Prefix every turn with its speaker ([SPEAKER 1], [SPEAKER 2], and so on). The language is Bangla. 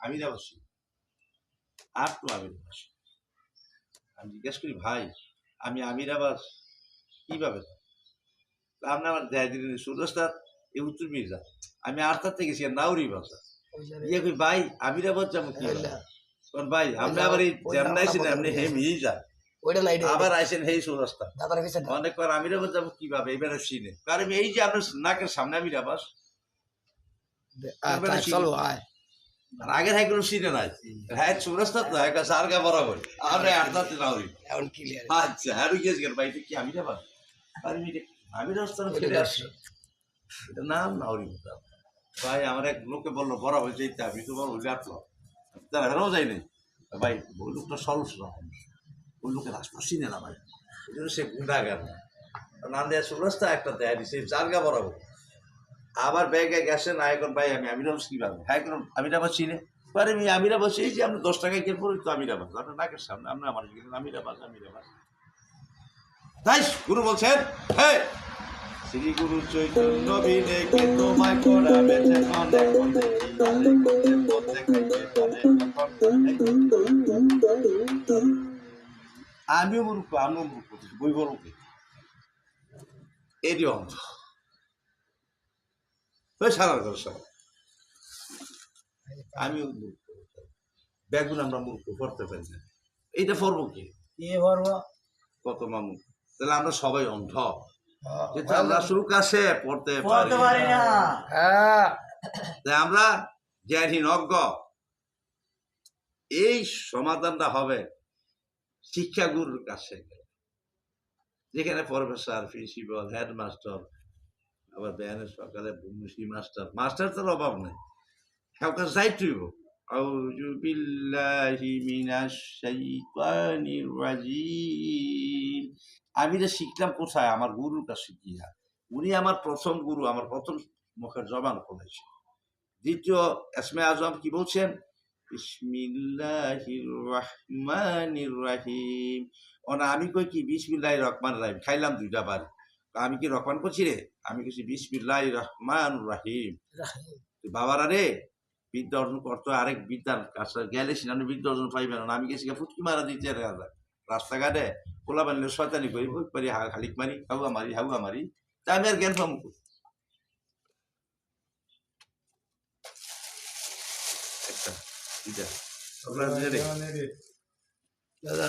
[SPEAKER 1] আমিরাবাসী আর তো আমিরাবাসী। আমি জিজ্ঞেস করি ভাই আমি আমিরাবাস কিভাবে? আপনি আমার দেয় দিলেন সুরস্তাদ এই উত্তর মির্জা আমি আর্থার থেকে গেছি নাউরি বাসা ইয়ে কই ভাই আমিরাবাদ যাবো কি কারণ ভাই আপনি আবার এই জামনাইছেন আপনি হে মিয়ে যান আবার আইসেন হেই সুরস্তা অনেকবার আমিরাবাদ যাবো কিভাবে এবারে সিনে কারণ এই যে আপনার নাকের সামনে আমিরাবাস আগের হাই কোনো সিনে নাই হ্যাঁ সুরস্তা তো একটা সারগা বরাবর আমরা আর্থাতে নাউরি আচ্ছা আর গেছ গেল ভাই কি আমিরাবাদ আমি রাস্তার ফিরে আসছি এটা নাম নাউরি ভাই আমার এক লোকে বললো বড় হয়ে যেতে আমি তো বড় হয়ে আসলো তারা হেরাও যাই নাই ভাই ওই লোকটা সরস না ওই লোকের রাস্তা চিনে না ভাই ওই জন্য সে গুন্ডা গেল নাম দেওয়া সুরস্তা একটা দেয় সে জারগা বরাবর আবার ব্যাগে গেছে না এখন ভাই আমি আমিরাবাস কিভাবে হ্যাঁ এখন আমিরাবাস চিনে পরে আমি আমিরাবাস এই যে আপনি 10 টাকায় কেন পড়ি তো আমিরাবাস আপনার নাকের সামনে আমরা আমার আমিরাবাস আমিরাবাস তাই গুরু বলছেন হ্যাঁ শ্রী গুরু চৈতন্য বিবেকে তোমায় করাবেছে অনেক আমিও মূর্খ বই বলো এটি অন্ধ সারার ঘর সব আমিও মূর্খ বেগুন আমরা মূর্খ করতে পারি না এইটা পড়বো কি কত মামু তাহলে আমরা সবাই অন্ধ কিন্তু আমরা সুখ আছে পড়তে পারি না আমরা জ্ঞানহীন অজ্ঞ এই সমাধানটা হবে শিক্ষাগুরুর কাছে যেখানে প্রফেসর প্রিন্সিপাল হেডমাস্টার আবার ব্যায়ানের সকালে মুসি মাস্টার তোর অভাব নেই হ্যাঁ যাইতেইব আউযু বিল্লাহি মিনাশ শাইতানির রাজিম আমি যে শিখলাম কোথায় আমার গুরুর কাছে গিয়া উনি আমার প্রথম গুরু আমার প্রথম মুখের জবান খুলেছে দ্বিতীয় ইসমে আজম কি বলছেন বিসমিল্লাহির রহমানির রহিম ওনা আমি কই কি বিসমিল্লাহির রহমানির রহিম খাইলাম দুইটা বার আমি কি রহমান করছি রে আমি কইছি বিসমিল্লাহির রহমানির রহিম বাবারা রে বিদ্যা অর্জন করতে আরেক বিদ্যার কাছে গেলে সিনানি বিদ্যা অর্জন পাইবেন না আমি গেছি ফুটকি মারা দিতে রাস্তাঘাটে পোলা বানলে শয়তানি করি পারি হালিক মারি হাউয়া মারি তা আমি আর জ্ঞান পাবো একটা দাদা